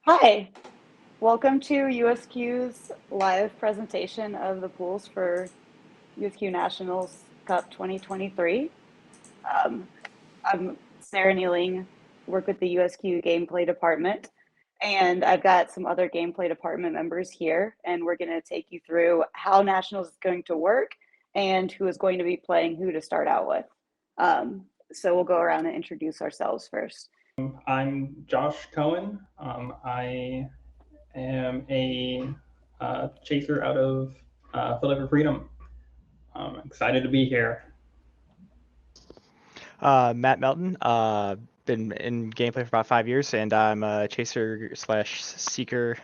Hi, welcome to USQ's live presentation of the pools for USQ Nationals Cup 2023. I'm Sarah Nealing, work with the USQ gameplay department, and I've got some other gameplay department members here, and we're going to take you through how Nationals is going to work and who is going to be playing who to start out with. So we'll go around and introduce ourselves first. I'm Josh Cohen. I am a chaser out of Philadelphia Freedom. I'm excited to be here. Matt Melton, been in gameplay for about 5 years, and I'm a chaser slash seeker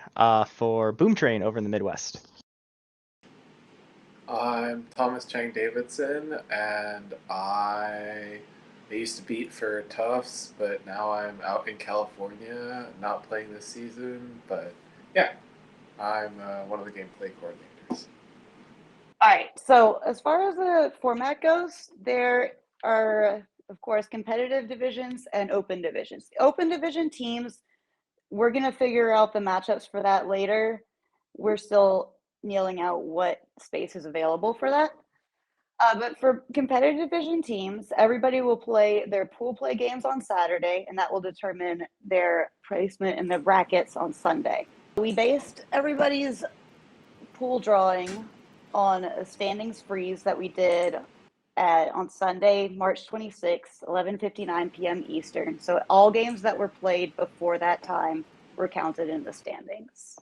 for Boom Train over in the Midwest. I'm Thomas Chang Davidson, and I used to beat for Tufts, but now I'm out in California, not playing this season. But yeah, I'm one of the gameplay coordinators. All right, so as far as the format goes, there are, of course, competitive divisions and open divisions. The open division teams, we're going to figure out the matchups for that later. We're still nailing out what space is available for that. But for competitive division teams, everybody will play their pool play games on Saturday, and that will determine their placement in the brackets on Sunday. We based everybody's pool drawing on a standings freeze that we did on Sunday, March 26th, 11:59 p.m. Eastern. So all games that were played before that time were counted in the standings.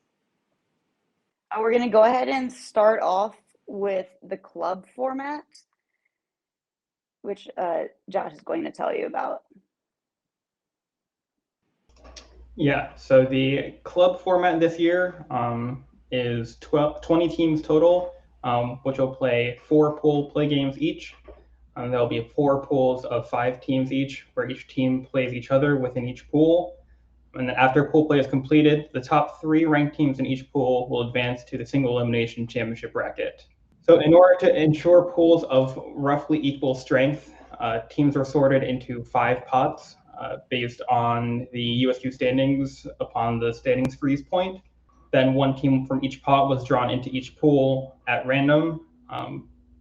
We're going to go ahead and start off with the club format, which Josh is going to tell you about. Yeah, so the club format this year is 20 teams total, which will play 4 pool play games each. There'll be 4 pools of 5 teams each, where each team plays each other within each pool. And then after pool play is completed, the top 3 ranked teams in each pool will advance to the single elimination championship bracket. So in order to ensure pools of roughly equal strength, teams are sorted into 5 pots based on the USQ standings upon the standings freeze point. Then 1 team from each pot was drawn into each pool at random,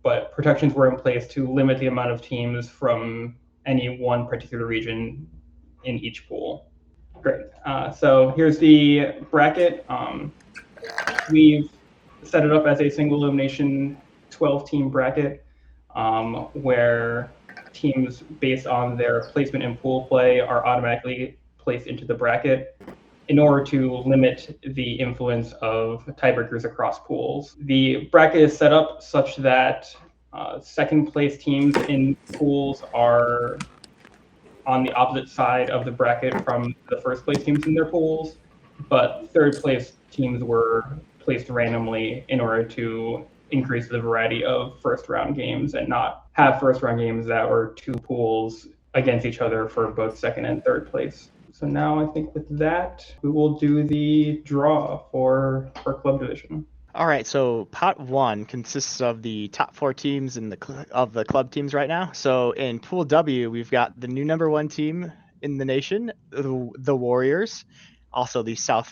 but protections were in place to limit the amount of teams from any one particular region in each pool. Great. So here's the bracket. We've set it up as a single elimination 12-team bracket where teams based on their placement in pool play are automatically placed into the bracket in order to limit the influence of tiebreakers across pools. The bracket is set up such that second place teams in pools are on the opposite side of the bracket from the first place teams in their pools, but third place teams were placed randomly in order to increase the variety of first round games and not have first round games that were 2 pools against each other for both second and third place. So now I think with that, we will do the draw for club division. All right, so pot 1 consists of the top 4 teams of the club teams right now. So in Pool W, we've got the new number 1 team in the nation, the Warriors, also the South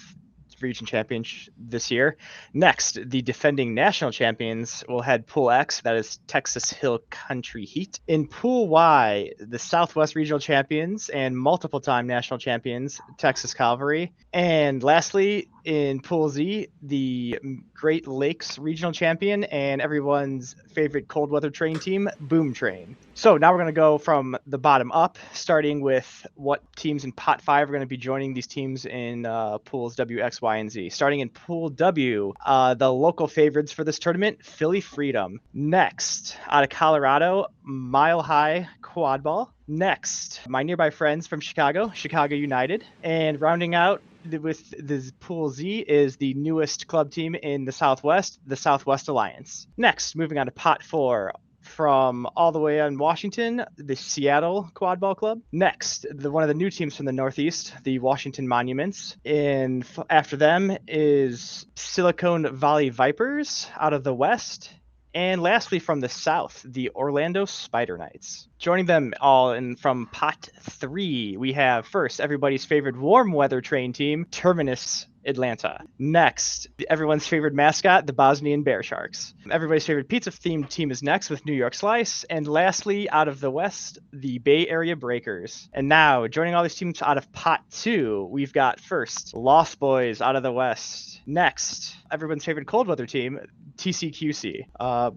Region champions this year. Next, the defending national champions will head Pool X, that is Texas Hill Country Heat. In Pool Y, the Southwest Regional champions and multiple-time national champions, Texas Cavalry. And lastly, in Pool Z, the Great Lakes Regional champion and everyone's favorite cold weather train team, Boom Train. So now we're going to go from the bottom up, starting with what teams in Pot 5 are going to be joining these teams in Pools W, X, Y, and Z. Starting in Pool W, the local favorites for this tournament, Philly Freedom. Next, out of Colorado, Mile High Quadball. Next, my nearby friends from Chicago, Chicago United. And rounding out with the Pool Z is the newest club team in the Southwest, the Southwest Alliance. Next, moving on to Pot 4, from all the way in Washington, the Seattle Quadball Club. Next, one of the new teams from the Northeast, the Washington Monuments. And after them is Silicon Valley Vipers out of the West. And lastly, from the South, the Orlando Spider Knights. Joining them all in from Pot 3, we have first everybody's favorite warm weather train team, Terminus Atlanta. Next, everyone's favorite mascot, the Bosnian Bear Sharks. Everybody's favorite pizza-themed team is next with New York Slice. And lastly, out of the West, the Bay Area Breakers. And now, joining all these teams out of Pot 2, we've got first, Lost Boys out of the West. Next, everyone's favorite cold weather team, TCQC.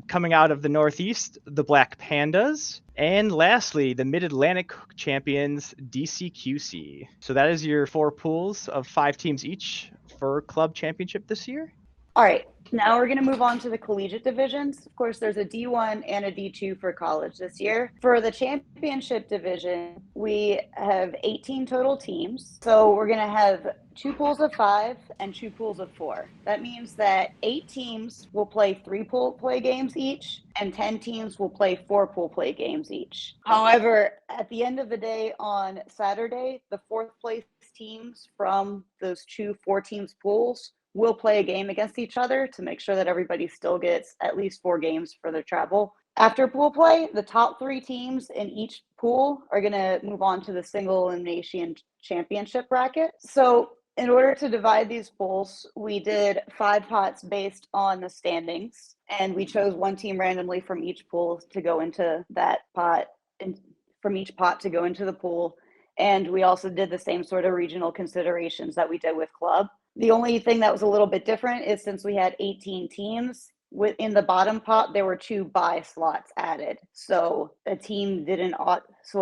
Coming out of the Northeast, the Black Pandas. And lastly, the Mid-Atlantic champions, DCQC. So that is your 4 pools of 5 teams each for club championship this year. All right, now we're going to move on to the collegiate divisions. Of course, there's a D1 and a D2 for college this year. For the championship division, we have 18 total teams. So we're going to have 2 pools of 5 and 2 pools of 4. That means that 8 teams will play 3 pool play games each, and 10 teams will play 4 pool play games each. However, at the end of the day on Saturday, the 4th place teams from those 2 4 teams pools will play a game against each other to make sure that everybody still gets at least 4 games for their travel. After pool play, the top 3 teams in each pool are going to move on to the single elimination championship bracket. So in order to divide these pools, we did 5 pots based on the standings, and we chose 1 team randomly from each pool to go into that pot, and from each pot to go into the pool. And we also did the same sort of regional considerations that we did with club. The only thing that was a little bit different is since we had 18 teams, within the bottom pot, there were 2 bye slots added. So a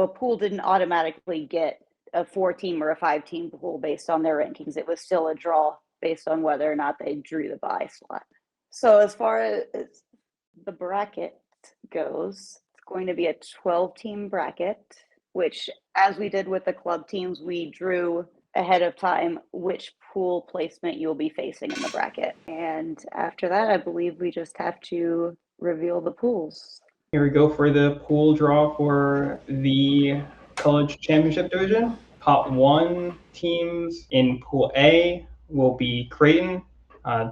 pool didn't automatically get a 4-team or a 5-team pool based on their rankings. It was still a draw based on whether or not they drew the bye slot. So as far as the bracket goes, it's going to be a 12-team bracket, which, as we did with the club teams, we drew ahead of time which pool placement you'll be facing in the bracket. And after that, I believe we just have to reveal the pools. Here we go for the pool draw for the college championship division. Pot 1 teams in Pool A will be Creighton,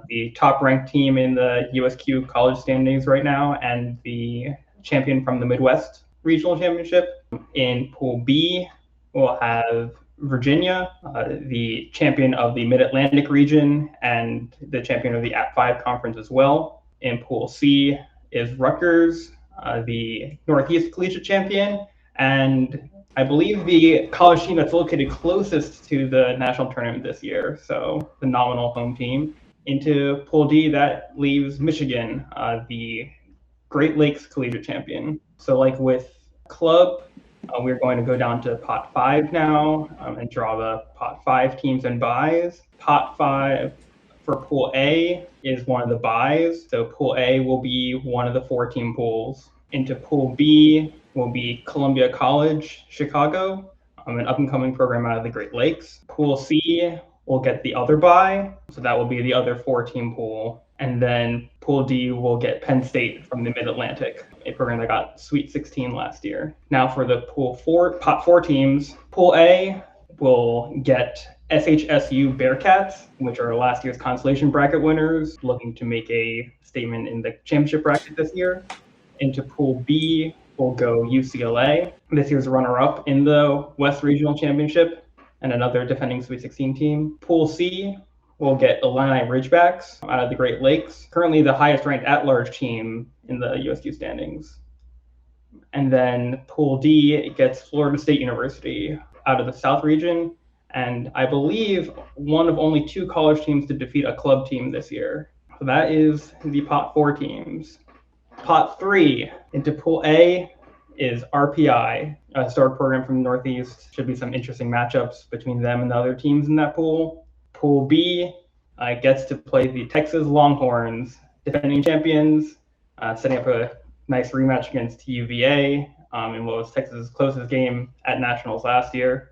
the top-ranked team in the USQ college standings right now, and the champion from the Midwest Regional Championship. In Pool B, we'll have Virginia, the champion of the Mid-Atlantic region and the champion of the At5 conference as well. In Pool C is Rutgers, the Northeast Collegiate champion, and I believe the college team that's located closest to the national tournament this year, so the nominal home team. Into Pool D, that leaves Michigan, the Great Lakes Collegiate champion. So like with club, we're going to go down to Pot 5 now and draw the Pot 5 teams and buys. Pot 5 for Pool A is one of the buys. So Pool A will be one of the 4-team pools. Into Pool B will be Columbia College, Chicago, an up-and-coming program out of the Great Lakes. Pool C will get the other buy. So that will be the other 4-team pool. And then Pool D will get Penn State from the Mid-Atlantic, a program that got Sweet 16 last year. Now for the Pot 4 teams, Pool A will get SHSU Bearcats, which are last year's consolation bracket winners, looking to make a statement in the championship bracket this year. Into Pool B will go UCLA, this year's runner-up in the West Regional Championship, and another defending Sweet 16 team. Pool C will get Illini Ridgebacks out of the Great Lakes, currently the highest ranked at-large team in the USQ standings. And then Pool D, it gets Florida State University out of the South region, and I believe one of only 2 college teams to defeat a club team this year. So that is the Pot 4 teams. Pot 3 into Pool A is RPI, a historic program from the Northeast. Should be some interesting matchups between them and the other teams in that pool. Pool B gets to play the Texas Longhorns, defending champions, setting up a nice rematch against UVA in what was Texas's closest game at Nationals last year.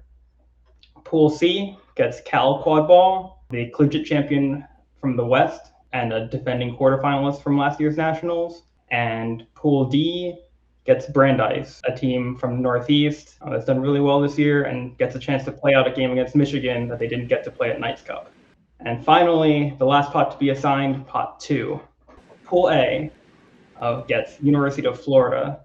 Pool C gets Cal Quadball, the collegiate champion from the West and a defending quarterfinalist from last year's Nationals. And Pool D gets Brandeis, a team from the Northeast that's done really well this year and gets a chance to play out a game against Michigan that they didn't get to play at Knights Cup. And finally, the last pot to be assigned, Pot 2. Pool A gets University of Florida,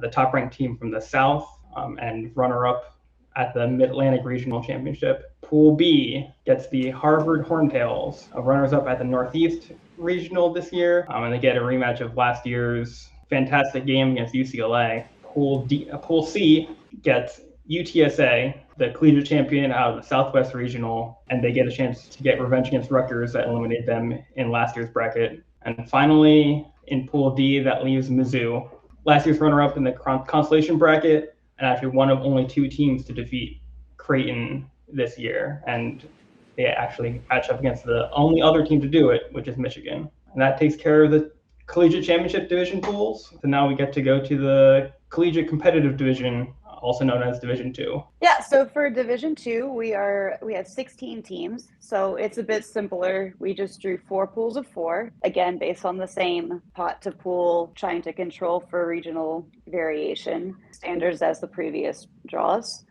the top-ranked team from the South, and runner-up at the Mid-Atlantic Regional Championship. Pool B gets the Harvard Horntails, runners-up at the Northeast Regional this year, and they get a rematch of last year's fantastic game against UCLA. Pool C gets UTSA, the collegiate champion out of the Southwest Regional, and they get a chance to get revenge against Rutgers that eliminated them in last year's bracket. And finally, in Pool D, that leaves Mizzou, last year's runner-up in the consolation bracket, and actually one of only 2 teams to defeat Creighton this year. And they actually match up against the only other team to do it, which is Michigan. And that takes care of the collegiate championship division pools. So now we get to go to the collegiate competitive division, also known as Division 2. Yeah, so for Division 2, we have 16 teams, so it's a bit simpler. We just drew 4 pools of 4, again, based on the same pot to pool, trying to control for regional variation standards as the previous draws.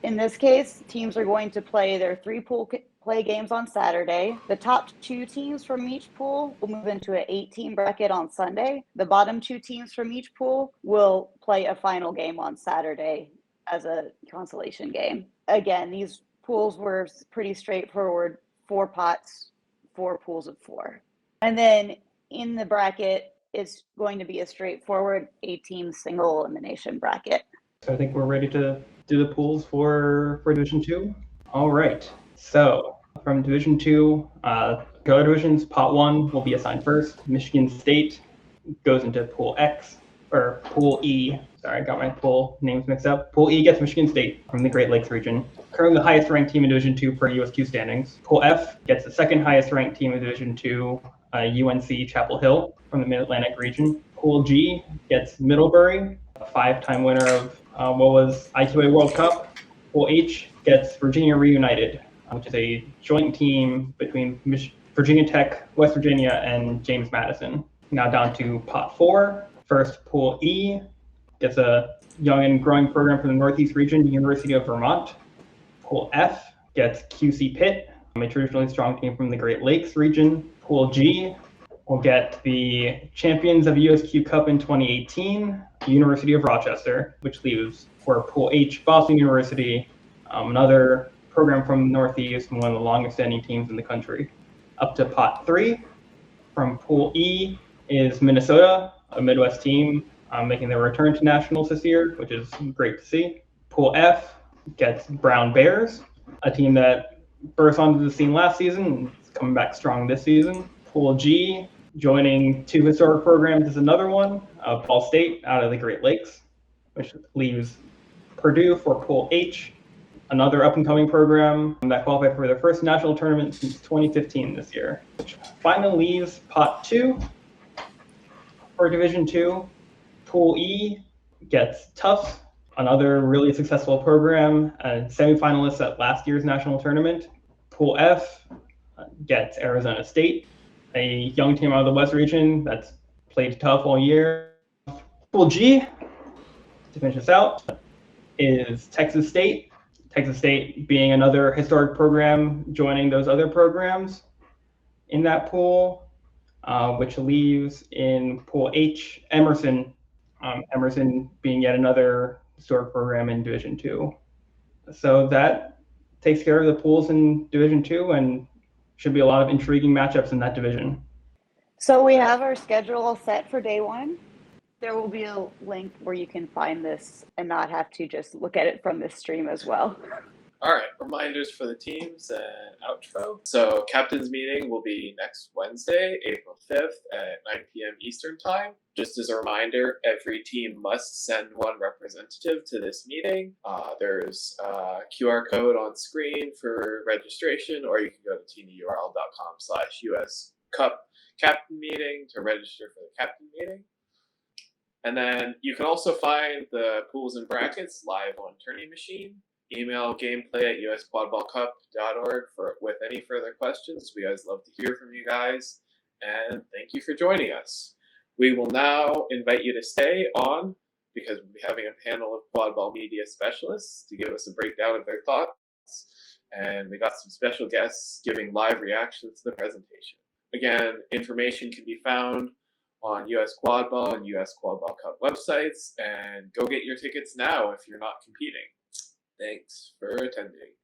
In this case, teams are going to play their 3 pool play games on Saturday. The top 2 teams from each pool will move into an 8-team bracket on Sunday. The bottom 2 teams from each pool will play a final game on Saturday as a consolation game. Again, these pools were pretty straightforward, 4 pots, 4 pools of 4. And then in the bracket, it's going to be a straightforward 8-team single elimination bracket. So I think we're ready to do the pools for Division 2. All right. So from Division 2, the other divisions, Pot 1 will be assigned first. Michigan State goes into Pool X, or Pool E. Sorry, I got my pool names mixed up. Pool E gets Michigan State from the Great Lakes region, currently the highest ranked team in Division 2 per USQ standings. Pool F gets the second highest ranked team in Division 2, UNC Chapel Hill from the Mid-Atlantic region. Pool G gets Middlebury, a 5-time winner of what was IQA World Cup. Pool H gets Virginia Reunited, which is a joint team between Virginia Tech, West Virginia, and James Madison. Now down to Pot 4. First, Pool E gets a young and growing program from the Northeast region, University of Vermont. Pool F gets QC Pitt, a traditionally strong team from the Great Lakes region. Pool G will get the champions of USQ Cup in 2018, University of Rochester, which leaves for Pool H, Boston University, another program from the Northeast and one of the longest standing teams in the country. Up to Pot 3, from Pool E is Minnesota, a Midwest team making their return to nationals this year, which is great to see. Pool F gets Brown Bears, a team that burst onto the scene last season and is coming back strong this season. Pool G, joining 2 historic programs, is another one, Ball State out of the Great Lakes, which leaves Purdue for Pool H, another up-and-coming program that qualified for their first national tournament since 2015 this year. Which finally leaves Pot 2 for Division 2. Pool E gets Tufts, another really successful program, semifinalists at last year's national tournament. Pool F gets Arizona State, a young team out of the West region that's played tough all year. Pool G, to finish us out, is Texas State. Texas State being another historic program, joining those other programs in that pool, which leaves in Pool H, Emerson. Emerson being yet another historic program in Division 2. So that takes care of the pools in Division 2 and should be a lot of intriguing matchups in that division. So we have our schedule all set for day 1. There will be a link where you can find this and not have to just look at it from this stream as well. All right, reminders for the teams and outro. So captain's meeting will be next Wednesday, April 5th at 9 p.m. Eastern Time. Just as a reminder, every team must send one representative to this meeting. There's a QR code on screen for registration, or you can go to tinyurl.com/US Cup captain meeting to register for the captain meeting. And then you can also find the pools and brackets live on Tourney Machine. Email gameplay@usquadballcup.org with any further questions. We always love to hear from you guys. And thank you for joining us. We will now invite you to stay on because we'll be having a panel of quadball media specialists to give us a breakdown of their thoughts. And we got some special guests giving live reactions to the presentation. Again, information can be found on US Quadball and US Quadball Cup websites, and go get your tickets now if you're not competing. Thanks for attending.